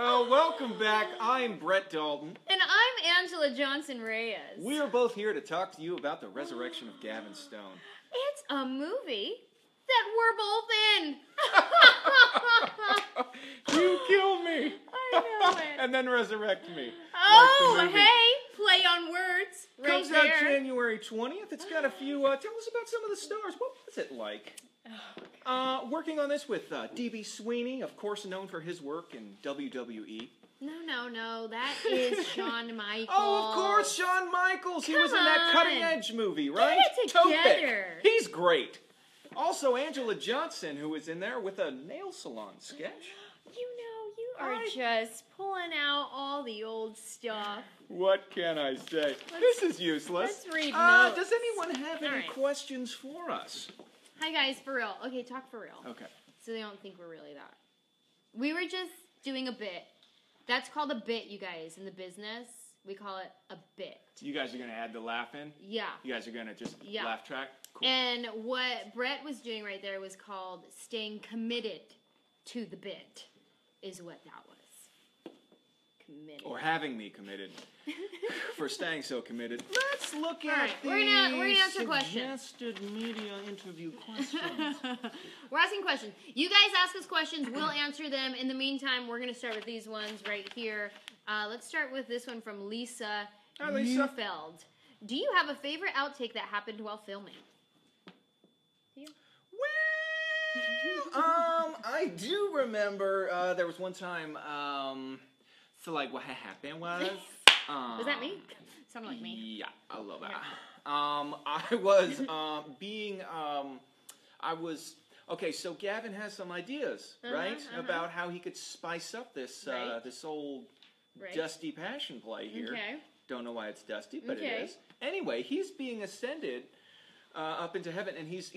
Well, welcome back. I'm Brett Dalton. And I'm Anjelah Johnson-Reyes. We are both here to talk to you about the resurrection of Gavin Stone. It's a movie that we're both in. You kill me. I know it. And then resurrect me. Oh, like hey, play on words. Right Comes there. out January 20th. It's got a few, tell us about some of the stars. What was it like? Working on this with D.B. Sweeney, of course known for his work in WWE. No, that is Shawn Michaels. Oh, of course, Shawn Michaels. He was in that Cutting Edge movie, right? Get it together. Topic. He's great. Also, Anjelah Johnson, who was in there with a nail salon sketch. You are just pulling out all the old stuff. What can I say? This is useless. Let's read notes. Does anyone have any questions for us? Hi, guys, for real. Okay, talk for real. Okay. So they don't think we're really that. We were just doing a bit. That's called a bit, you guys. In the business, we call it a bit. You guys are going to add the laugh in? Yeah. You guys are going to just laugh track? Cool. And what Brett was doing right there was called staying committed to the bit, is what that was. Committed. Or having me committed. For staying so committed. Let's look at the we're gonna answer questions. Suggested media interview questions. We're asking questions. You guys ask us questions. We'll answer them. In the meantime, we're going to start with these ones right here. Let's start with this one from Lisa. Hi, Lisa. Neufeld. Do you have a favorite outtake that happened while filming? Well, I do remember there was one time, so like what happened was... was that me? Sounded like me. Yeah, I love that. I was okay, so Gavin has some ideas, right? About how he could spice up this this old dusty passion play here. Okay. Don't know why it's dusty, but it is. Anyway, he's being ascended up into heaven, and he's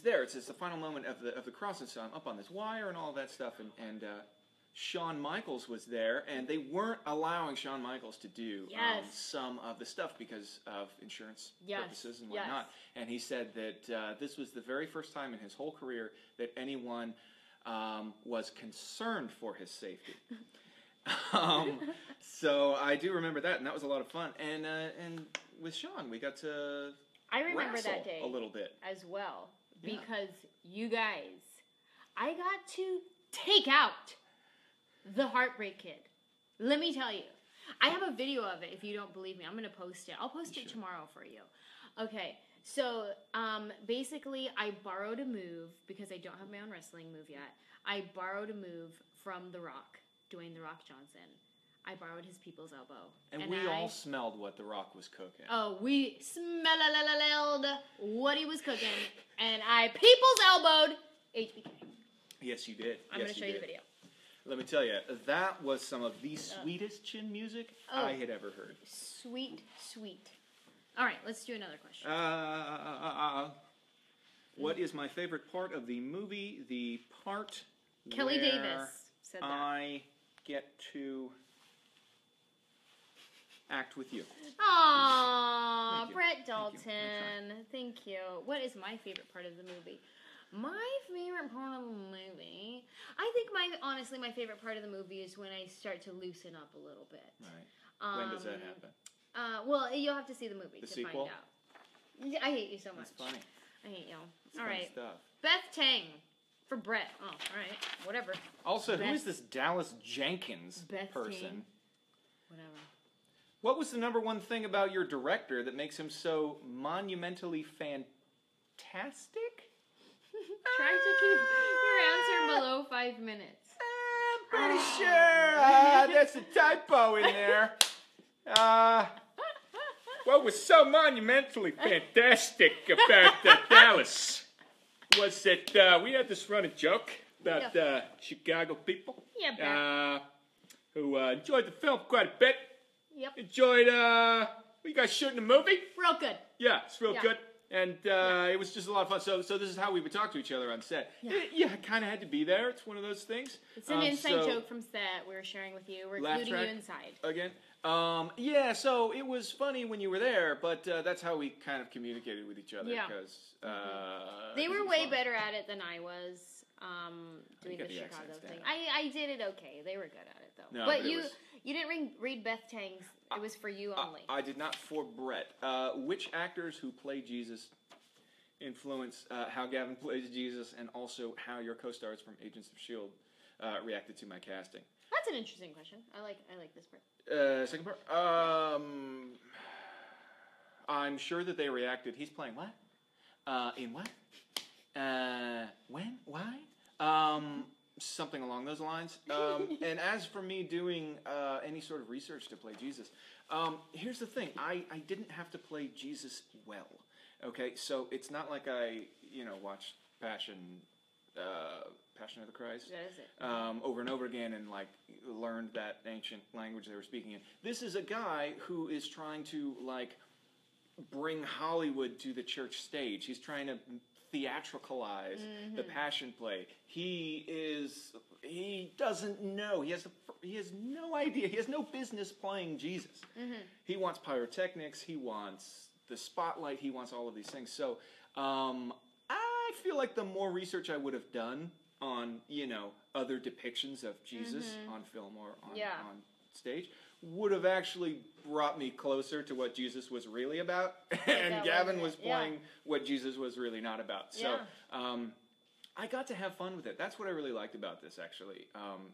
there. It's the final moment of the cross, and so I'm up on this wire and all that stuff, and Shawn Michaels was there, and they weren't allowing Shawn Michaels to do some of the stuff because of insurance purposes and whatnot. And he said that this was the very first time in his whole career that anyone was concerned for his safety. So I do remember that, and that was a lot of fun. And with Shawn, we got to that day a little bit as well, because you guys, I got to take out the Heartbreak Kid. Let me tell you. I have a video of it if you don't believe me. I'm going to post it. I'll post it tomorrow for you. Okay, so basically I borrowed a move because I don't have my own wrestling move yet. I borrowed a move from The Rock, Dwayne The Rock Johnson. I borrowed his people's elbow. And we all smelled what The Rock was cooking. Oh, we smelled what he was cooking. And I people's elbowed HBK. Yes, you did. I'm going to show you the video. Let me tell you, that was some of the sweetest chin music I had ever heard. Sweet, sweet. All right, let's do another question. What is my favorite part of the movie? The part Kelly where Davis said that. I get to act with you. Aww, Brett Dalton. Thank you. What is my favorite part of the movie? My favorite part of the movie, I think honestly my favorite part of the movie is when I start to loosen up a little bit. Right. When does that happen? Well, you'll have to see the movie to sequel? Find out. I hate you so much. That's funny. I hate you. That's all right. Stuff. Beth Tang for Brett. Oh, all right. Whatever. Also, who is this Dallas Jenkins person? Tang. Whatever. What was the number one thing about your director that makes him so monumentally fantastic? Try to keep your answer below 5 minutes. I'm pretty sure there's a typo in there. What was so monumentally fantastic about Dallas was that we had this running joke about Chicago people who enjoyed the film quite a bit. Yep. Enjoyed, you guys shooting a movie? Real good. Yeah, it's real good. And it was just a lot of fun. So this is how we would talk to each other on set. Yeah, I kind of had to be there. It's one of those things. It's an inside joke from set we were sharing with you. We're including you inside. Again. Yeah, so it was funny when you were there, but that's how we kind of communicated with each other. Yeah. Because they were way better at it than I was. doing get the the Chicago accents thing. down. I did it okay. They were good at it though. No, but but it you was- you didn't read Beth Tang's. It was for you only. I did not for Brett. Which actors who play Jesus influence how Gavin plays Jesus, and also how your co-stars from Agents of S.H.I.E.L.D. Reacted to my casting? That's an interesting question. I like this part. Second part. I'm sure that they reacted. He's playing what? In what? When? Why? Something along those lines. And as for me doing any sort of research to play Jesus, here's the thing. I didn't have to play Jesus well. Okay, so it's not like I watched Passion of the Christ That is it. over and over again and like learned that ancient language they were speaking in. This is a guy who is trying to like bring Hollywood to the church stage. He's trying to theatricalize the Passion play. He doesn't know. He has no idea. He has no business playing Jesus. He wants pyrotechnics. He wants the spotlight. He wants all of these things. So I feel like the more research I would have done on other depictions of Jesus on film or on stage would have actually brought me closer to what Jesus was really about, and Gavin was playing what Jesus was really not about. So I got to have fun with it. That's what I really liked about this, actually,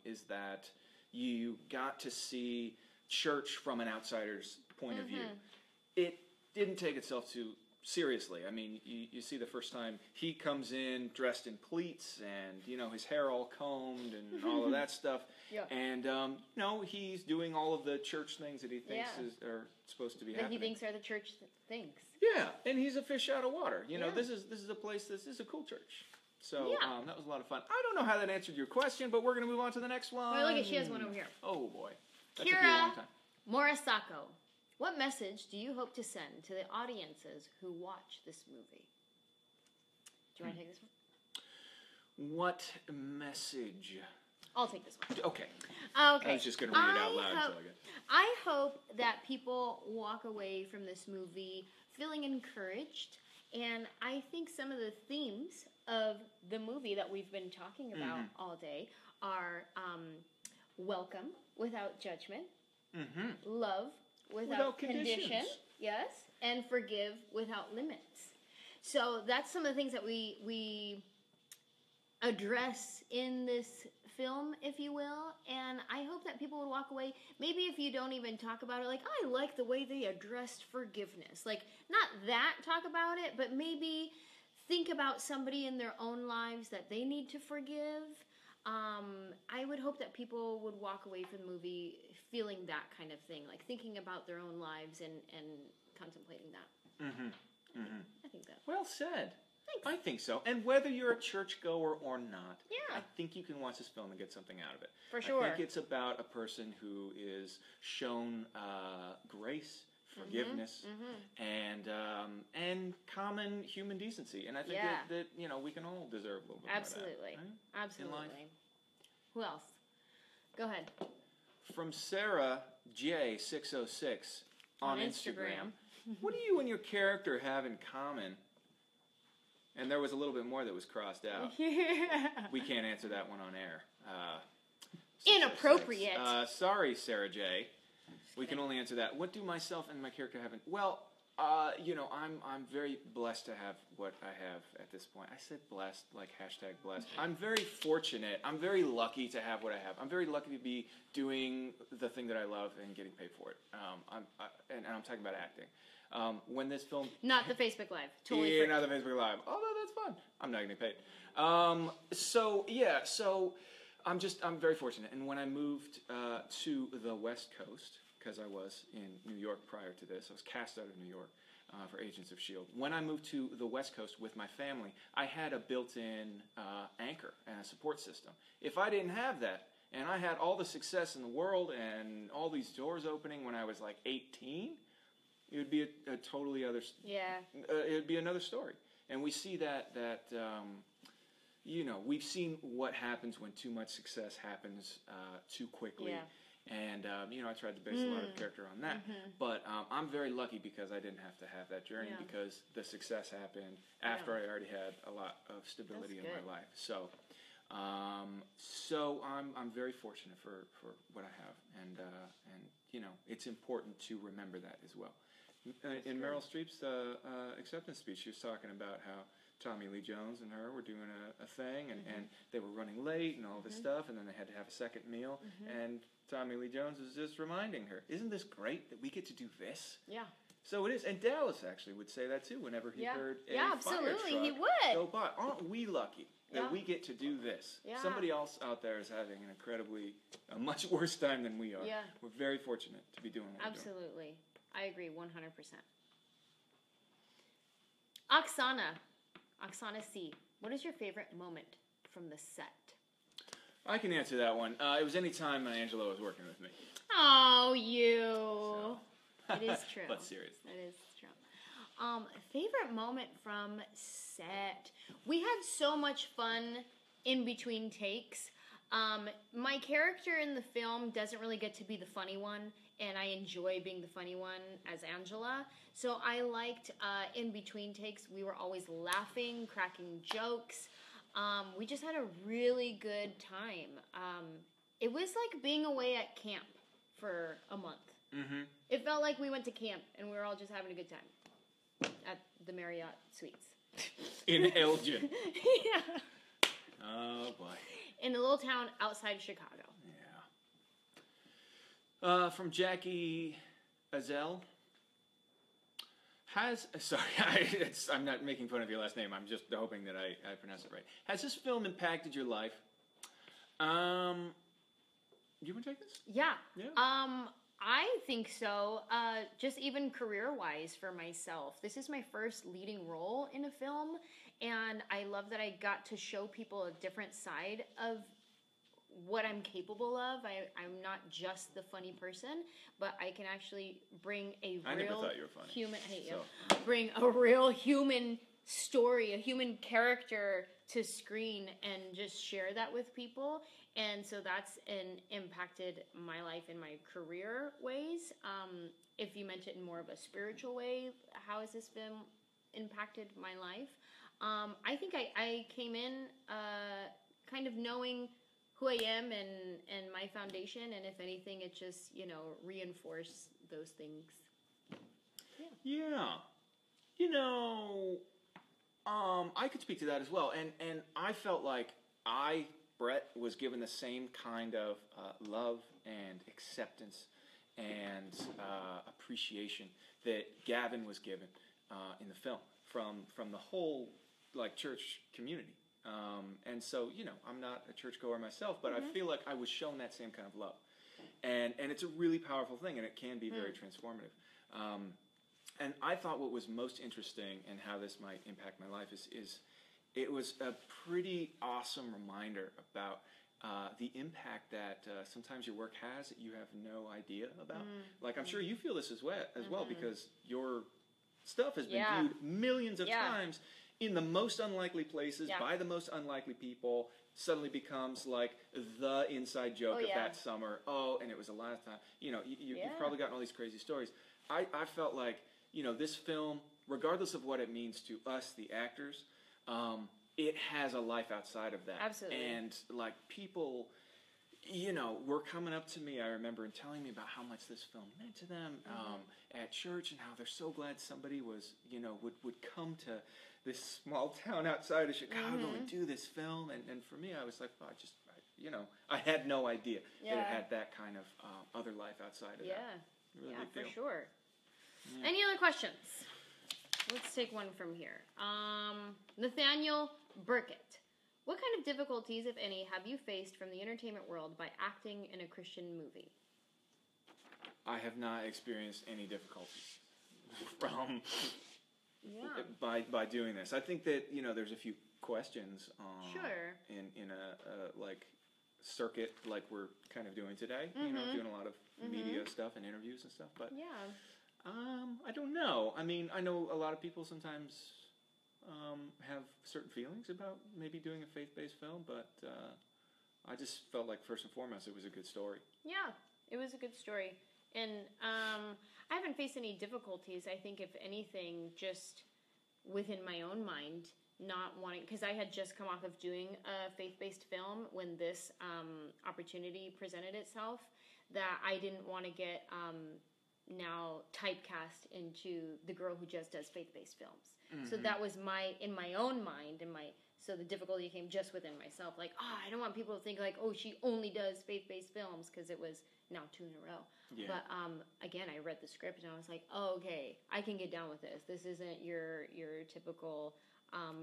is that you got to see church from an outsider's point of view. It didn't take itself too seriously. I mean, you see the first time he comes in dressed in pleats and, his hair all combed and all of that stuff. And, he's doing all of the church things that he thinks are supposed to be happening. That he thinks are the church things. Yeah, and he's a fish out of water. This is a place, this is a cool church. So that was a lot of fun. I don't know how that answered your question, but we're going to move on to the next one. Oh, look at, she has one over here. Oh, boy. That took you a Kira long time. Morisako. What message do you hope to send to the audiences who watch this movie? Do you want to take this one? What message? I'll take this one. Okay. Okay. I was just going to read it out loud until I get. I hope that people walk away from this movie feeling encouraged, and I think some of the themes of the movie that we've been talking about all day are welcome without judgment, love without condition, yes, and forgive without limits. So that's some of the things that we address in this film, if you will, and I hope that people would walk away, maybe if you don't even talk about it, like, I like the way they addressed forgiveness. Like, not that talk about it, but maybe think about somebody in their own lives that they need to forgive. I would hope that people would walk away from the movie feeling that kind of thing, like thinking about their own lives and contemplating that. I think that. Well said. Thanks. I think so. And whether you're a churchgoer or not, Yeah. I think you can watch this film and get something out of it. For sure. I think it's about a person who is shown grace, forgiveness, and common human decency. And I think that we can all deserve a little bit Absolutely. more of that. Right? Absolutely. In life. Who else? Go ahead. From Sarah J606 on Instagram. What do you and your character have in common? And there was a little bit more that was crossed out. We can't answer that one on air. Inappropriate. Sorry, Sarah J. We can only answer that. What do myself and my character have in... Well, I'm very blessed to have what I have at this point. I said blessed, like #blessed. I'm very fortunate. I'm very lucky to have what I have. I'm very lucky to be doing the thing that I love and getting paid for it. And I'm talking about acting. When this film... Not the Facebook Live. Totally free. Not the Facebook Live. Although that's fun. I'm not getting paid. So I'm very fortunate. And when I moved to the West Coast, because I was in New York prior to this, I was cast out of New York for Agents of S.H.I.E.L.D. When I moved to the West Coast with my family, I had a built-in anchor and a support system. If I didn't have that, and I had all the success in the world and all these doors opening when I was like 18... it would be a totally other... Yeah. It would be another story. And we see that we've seen what happens when too much success happens too quickly. Yeah. And, I tried to base a lot of character on that. But I'm very lucky because I didn't have to have that journey because the success happened after I already had a lot of stability in my life. So So I'm very fortunate for what I have, and it's important to remember that as well. In Meryl Streep's acceptance speech, she was talking about how Tommy Lee Jones and her were doing a thing, and they were running late and all this stuff, and then they had to have a second meal, and Tommy Lee Jones was just reminding her, isn't this great that we get to do this? Yeah. So it is, and Dallas actually would say that too whenever he heard a absolutely, fire truck he would go by. Aren't we lucky that we get to do this? Yeah. Somebody else out there is having a much worse time than we are. Yeah. We're very fortunate to be doing what we're doing. Absolutely. I agree 100%. Oksana C. What is your favorite moment from the set? I can answer that one. It was any time Angela was working with me. Oh, you. It is true. But seriously. It is true. Favorite moment from set. We had so much fun in between takes. My character in the film doesn't really get to be the funny one, and I enjoy being the funny one as Angela. So I liked in between takes, we were always laughing, cracking jokes. We just had a really good time. It was like being away at camp for a month. Mm-hmm. It felt like we went to camp and we were all just having a good time at the Marriott Suites. In Elgin. Yeah. Oh, boy. In a little town outside Chicago. Yeah. From Jackie Azell. I'm not making fun of your last name. I'm just hoping that I pronounce it right. Has this film impacted your life? You want to take this? Yeah. Yeah. I think so. Just even career-wise for myself. This is my first leading role in a film, and I love that I got to show people a different side of what I'm capable of. I'm not just the funny person, but I can actually bring a real I never thought you were funny. Human. I hate you. Bring a real human story, a human character to screen, and just share that with people. And so that's impacted my life in my career ways. If you meant it in more of a spiritual way, how has this film impacted my life? I think I came in kind of knowing who I am and my foundation, and if anything, it just, reinforced those things. Yeah. I could speak to that as well. And I felt like Brett, was given the same kind of love and acceptance and appreciation that Gavin was given in the film from the whole church community. And so, I'm not a churchgoer myself, but I feel like I was shown that same kind of love. And it's a really powerful thing, and it can be very transformative. And I thought what was most interesting and how this might impact my life is it was a pretty awesome reminder about the impact that sometimes your work has that you have no idea about. Like, I'm sure you feel this as well because your stuff has been viewed millions of times in the most unlikely places by the most unlikely people. Suddenly becomes like the inside joke of that summer. Oh, and it was the last time. You've probably gotten all these crazy stories. I felt like, this film, regardless of what it means to us, the actors, it has a life outside of that. Absolutely. And people, were coming up to me, I remember, and telling me about how much this film meant to them at church, and how they're so glad somebody was, would come to this small town outside of Chicago and do this film. And for me, I was like, I had no idea that it had that kind of other life outside of that. Really for sure. Yeah. Any other questions? Let's take one from here. Nathaniel Burkett. What kind of difficulties, if any, have you faced from the entertainment world by acting in a Christian movie? I have not experienced any difficulties from by doing this. I think that there's a few questions in a circuit like we're kind of doing today. Doing a lot of media stuff and interviews and stuff. But I don't know. I mean, I know a lot of people sometimes have certain feelings about maybe doing a faith-based film, but I just felt like first and foremost it was a good story. Yeah, it was a good story. And I haven't faced any difficulties. I think if anything, just within my own mind, not wanting, because I had just come off of doing a faith-based film when this opportunity presented itself, that I didn't want to get now typecast into the girl who just does faith-based films. Mm-hmm. So that was in my own mind, so the difficulty came just within myself. Like, I don't want people to think like, she only does faith-based films, because it was now 2 in a row. Yeah. But again, I read the script and I was like, okay, I can get down with this. This isn't your typical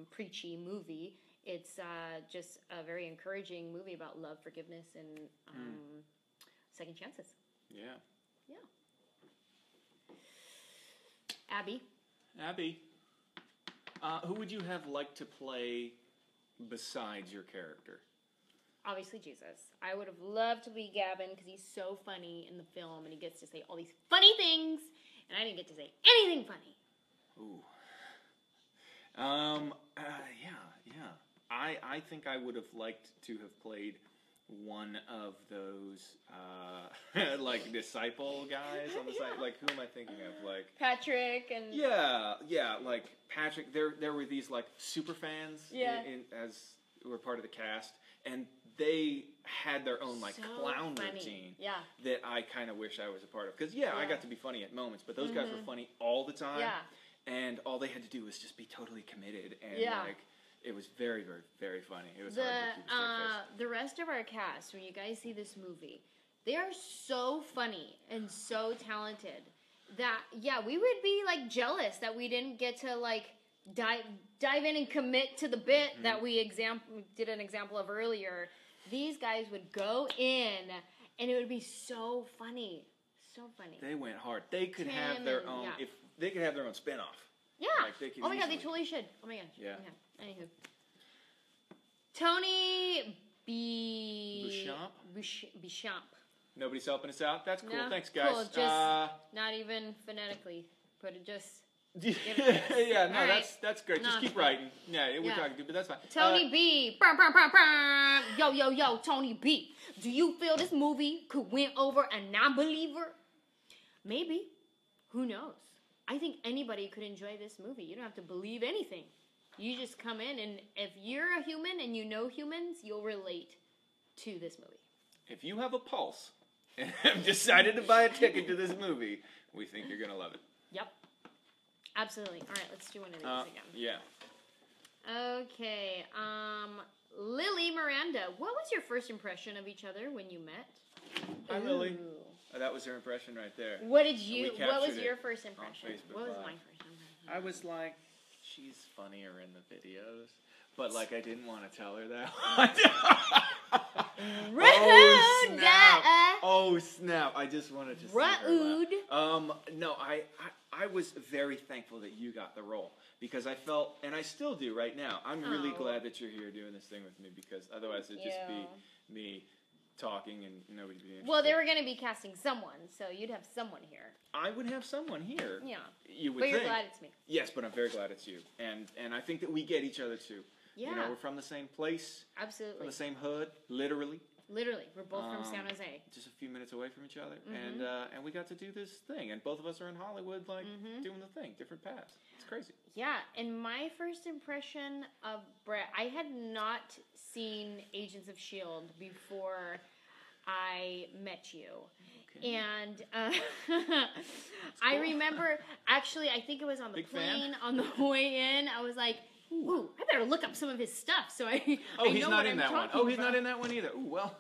preachy movie. It's just a very encouraging movie about love, forgiveness, and second chances. Yeah. Yeah. Abby. Who would you have liked to play besides your character? Obviously Jesus. I would have loved to be Gavin, because he's so funny in the film, and he gets to say all these funny things, and I didn't get to say anything funny. Ooh. Yeah. I think I would have liked to have played one of those, like, disciple guys on the side. Like, who am I thinking of? Like Patrick and... Yeah, like, Patrick. There were these, like, super fans as who were part of the cast, and they had their own, like, clown routine that I kind of wish I was a part of. Because, I got to be funny at moments, but those guys were funny all the time. Yeah. And all they had to do was just be totally committed. And, like, it was very, very, very funny. It was hard to keep a straight face. The rest of our cast, when you guys see this movie, they are so funny and so talented that, we would be, like, jealous that we didn't get to, like, dive in and commit to the bit that we did an example of earlier. These guys would go in, and it would be so funny. So funny. They went hard. They could have their own... If they could have their own spinoff. Yeah. Like, they could God, they totally should. Oh my gosh. Yeah. Anywho. Tony Beauchamp. Nobody's helping us out? That's cool. No? Thanks, guys. Cool. Just not even phonetically, but it just... Right. That's great. Just keep writing. We're talking to, but that's fine. Tony B. Yo, Tony B. Do you feel this movie could win over a non-believer? Maybe. Who knows? I think anybody could enjoy this movie. You don't have to believe anything. You just come in, and if you're a human and you know humans, you'll relate to this movie. If you have a pulse and have decided to buy a ticket to this movie, we think you're going to love it. Yep. Absolutely. All right, let's do one of these again. Yeah. Okay. Lily Miranda, what was your first impression of each other when you met? Hi, Lily. That was her impression right there. What was your first impression? What was my first impression? I was like, she's funnier in the videos. But, like, I didn't want to tell her that. Oh, snap. Oh, snap. I just wanted to see her laugh. No, I was very thankful that you got the role. Because I felt, and I still do right now, I'm really glad that you're here doing this thing with me. Because otherwise it'd just be me talking and nobody would be interested. Well, they were going to be casting someone, so you'd have someone here. I would have someone here. Yeah. You would but think. You're glad it's me. Yes, but I'm very glad it's you. And I think that we get each other too. Yeah. You know, we're from the same place. Absolutely. From the same hood, literally. Literally. We're both from San Jose. Just a few minutes away from each other. And we got to do this thing. And both of us are in Hollywood, like, doing the thing. Different paths. It's crazy. Yeah. And my first impression of Brett, I had not seen Agents of S.H.I.E.L.D. before I met you. Okay. And I remember, actually, I think it was on the plane on the way in. I was like, ooh, I better look up some of his stuff so I he's know not what in I'm that one. talking He's not in that one either. Ooh, well.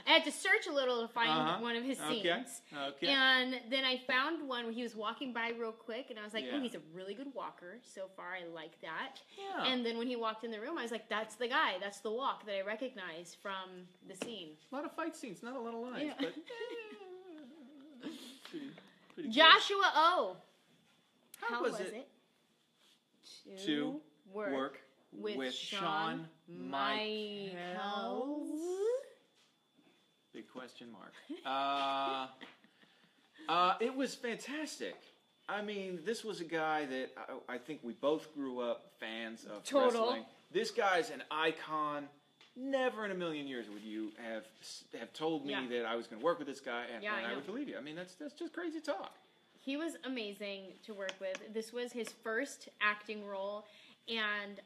I had to search a little to find one of his scenes. Okay. And then I found one where he was walking by real quick, and I was like, oh, he's a really good walker. So far, I like that. Yeah. And then when he walked in the room, I was like, that's the guy. That's the walk that I recognize from the scene. A lot of fight scenes, not a lot of lines, but pretty Joshua O. How was it to work with Shawn Michaels? Big question mark. It was fantastic. I mean, this was a guy that I think we both grew up fans of wrestling. This guy's an icon. Never in a million years would you have told me that I was going to work with this guy, and I would believe you. I mean, that's just crazy talk. He was amazing to work with. This was his first acting role, And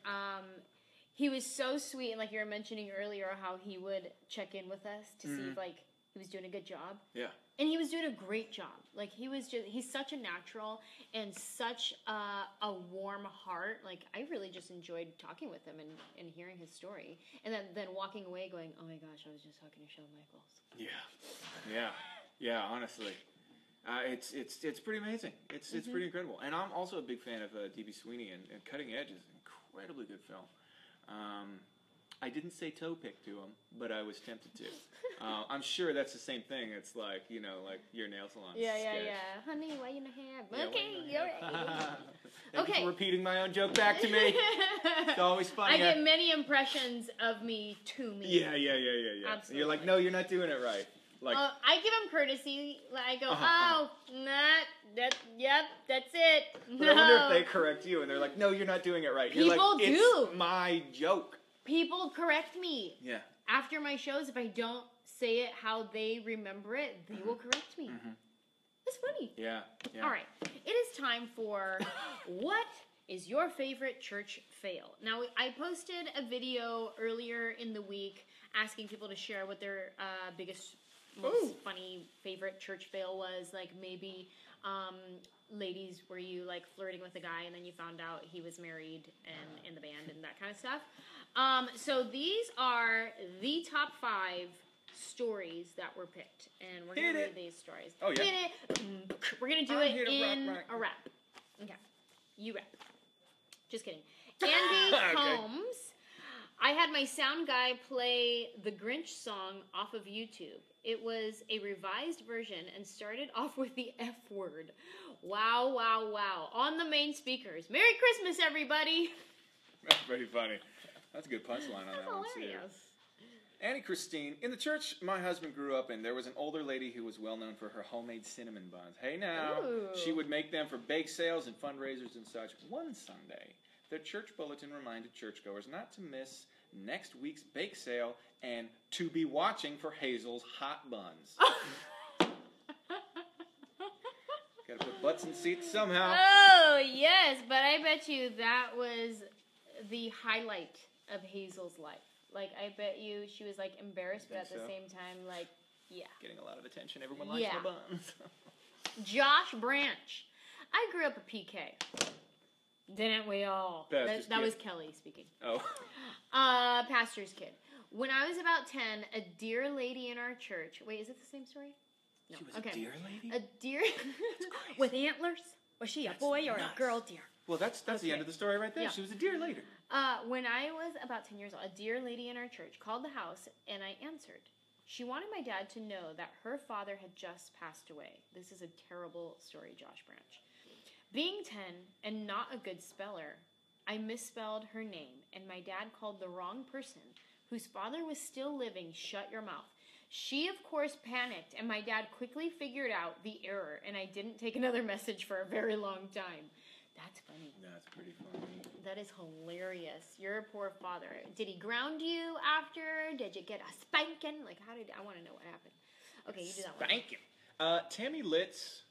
he was so sweet, and like you were mentioning earlier, how he would check in with us to see if like he was doing a good job. Yeah. And he was doing a great job. Like he's such a natural and such a warm heart. Like I really just enjoyed talking with him and hearing his story. And then walking away going, oh my gosh, I was just talking to Shawn Michaels. Yeah, honestly. It's pretty amazing. It's pretty incredible. And I'm also a big fan of D.B. Sweeney, and Cutting Edge is an incredibly good film. I didn't say toe pick to him, but I was tempted to. I'm sure that's the same thing. It's like, like your nail salon sketch. Yeah. Honey, why you not have? Okay, you're right. Thank you for repeating my own joke back to me. It's always funny. I get many impressions of me to me. Yeah. Absolutely. You're like, no, you're not doing it right. Like, I give him courtesy. I go, yep, that's it. But I wonder if they correct you, and they're like, no, you're not doing it right. You're People like, do. It's my joke. People correct me. Yeah. After my shows, if I don't say it how they remember it, they will correct me. It's funny. Yeah. All right. It is time for what is your favorite church fail? Now, I posted a video earlier in the week asking people to share what their biggest, most funny favorite church fail was. Like maybe ladies, were you like flirting with a guy and then you found out he was married and in the band and that kind of stuff. So these are the top 5 stories that were picked, and we're going to read these stories. Oh, yeah. Hit it. We're going to do it in a rap. Okay. You rap. Just kidding. Andy Combs. I had my sound guy play the Grinch Song off of YouTube. It was a revised version and started off with the F word. Wow. On the main speakers. Merry Christmas, everybody. That's pretty funny. That's a good punchline on that one. Hilarious. Annie Christine, in the church my husband grew up in, there was an older lady who was well known for her homemade cinnamon buns. Hey now, she would make them for bake sales and fundraisers and such. One Sunday, the church bulletin reminded churchgoers not to miss next week's bake sale and to be watching for Hazel's hot buns. Gotta put butts in seats somehow. Oh, yes, but I bet you that was the highlight of Hazel's life. Like, I bet you she was, like, embarrassed, but at the same time, like, yeah. Getting a lot of attention. Everyone likes my buns. Josh Branch. I grew up a PK. Didn't we all? That was Kelly speaking. Oh. Pastor's kid. When I was about 10, a dear lady in our church... Wait, is it the same story? No. She was a deer lady? A deer... with antlers? Was she a boy or a girl deer? Well, that's the end of the story right there. Yeah. She was a deer lady. When I was about 10 years old, a dear lady in our church called the house, and I answered. She wanted my dad to know that her father had just passed away. This is a terrible story, Josh Branch. Being 10 and not a good speller, I misspelled her name, and my dad called the wrong person, whose father was still living. Shut your mouth. She, of course, panicked, and my dad quickly figured out the error, and I didn't take another message for a very long time. That's funny. That's pretty funny. That is hilarious. Your poor father. Did he ground you after? Did you get a spanking? Like, I want to know what happened. Okay, you do that one. Spanking. Tammy Litz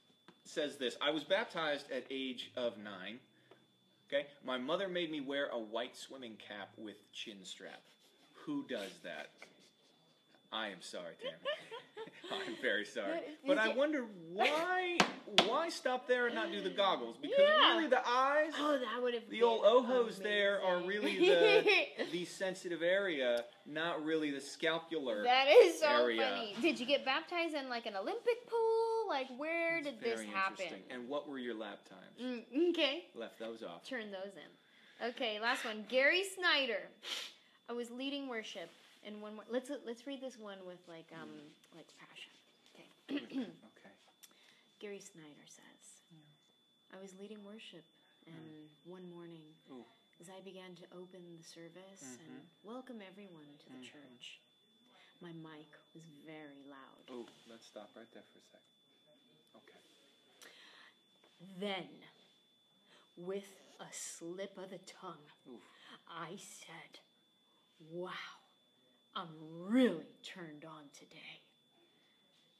says this. I was baptized at age of 9. Okay? My mother made me wear a white swimming cap with chin strap. Who does that? I am sorry, Tammy. I'm very sorry. But I wonder why stop there and not do the goggles? Because really the eyes, that would have the old ojos there are really the sensitive area, not really the scapular That is so area. funny. Did you get baptized in like an Olympic pool? Like where did this happen? And what were your lap times? Okay. Left those off. Turn those in. Okay, last one. Gary Snyder. I was leading worship. And one more. Let's read this one with like passion. Okay. Okay. Gary Snyder says, I was leading worship, and one morning, as I began to open the service and welcome everyone to the church, my mic was very loud. Oh, let's stop right there for a second. Okay. Then, with a slip of the tongue, I said, "Wow. I'm really turned on today."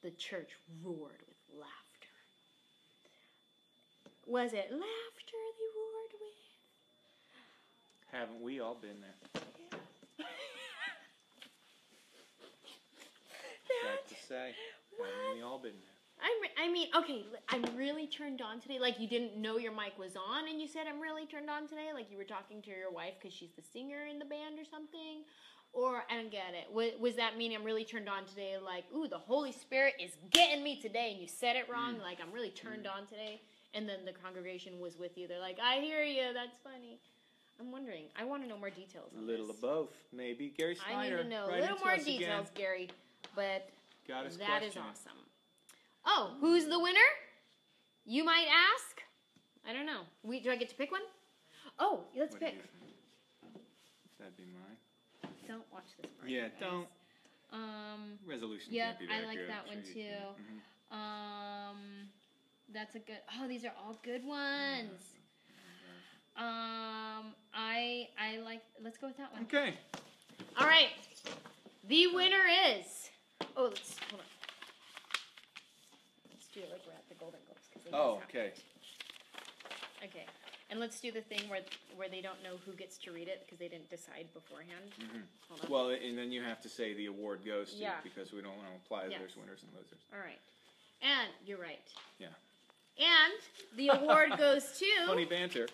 The church roared with laughter. Was it laughter they roared with? Haven't we all been there? Sad to say. Haven't we all been there? Okay, I'm really turned on today. Like, you didn't know your mic was on, and you said I'm really turned on today? Like, you were talking to your wife because she's the singer in the band or something? Or, I don't get it. Was that mean I'm really turned on today? Like, ooh, the Holy Spirit is getting me today, and you said it wrong? Like, I'm really turned on today? And then the congregation was with you. They're like, I hear you, that's funny. I'm wondering. I want to know more details on A little this. of both, maybe. Gary Snyder. I need to know a little more details, Gary. But that is awesome. Oh, who's the winner? You might ask. I don't know. Do I get to pick one? Oh, let's pick. That'd be mine. Don't watch this part. Yeah, don't. Resolution. Yeah, can't be I that like good. that one too. Mm-hmm. That's a good. Oh, these are all good ones. I like. Let's go with that one. Okay. All right. The winner is. Oh, hold on. Let's do it like we're at the Golden Globes. Okay. Okay. And let's do the thing where they don't know who gets to read it because they didn't decide beforehand. Mm-hmm. Hold on. Well, and then you have to say the award goes to because we don't want to imply that there's winners and losers. All right. And you're right. Yeah. And the award goes to... Funny banter.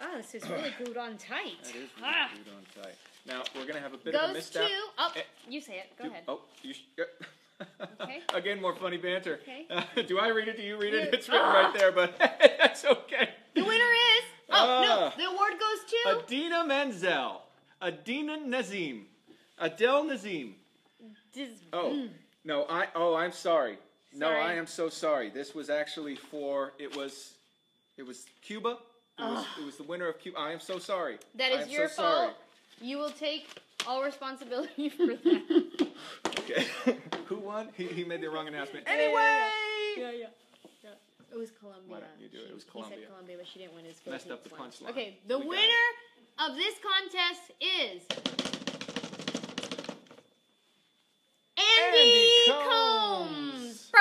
Oh, this is really glued on tight. That is really glued on tight. Now, we're going to have a bit of a misstep. Goes to... Oh, you say it. Go ahead. Oh, you... Okay. Again, more funny banter. Okay. Do I read it? Do you read it? It's written right there, but that's okay. The winner is... no. The award goes to... Adina Menzel. Adina Nazim. Adele Nazim. No, I'm sorry. No, I am so sorry. This was actually for... It was Cuba. It was the winner of Cuba. I am so sorry. That is your fault. You will take all responsibility for that. Okay. Who won? He made the wrong announcement. Anyway! Yeah. It was Colombia. Why don't you do it? It was Colombia. He said Colombia, but she didn't win his Messed up the punchline. Okay, the winner of this contest is... Andy Combs!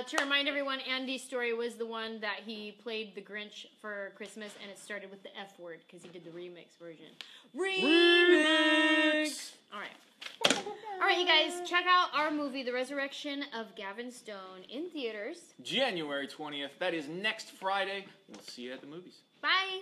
To remind everyone, Andy's story was the one that he played the Grinch for Christmas, and it started with the F word because he did the remix version. Remix! All right, you guys, check out our movie, The Resurrection of Gavin Stone, in theaters. January 20th. That is next Friday. We'll see you at the movies. Bye!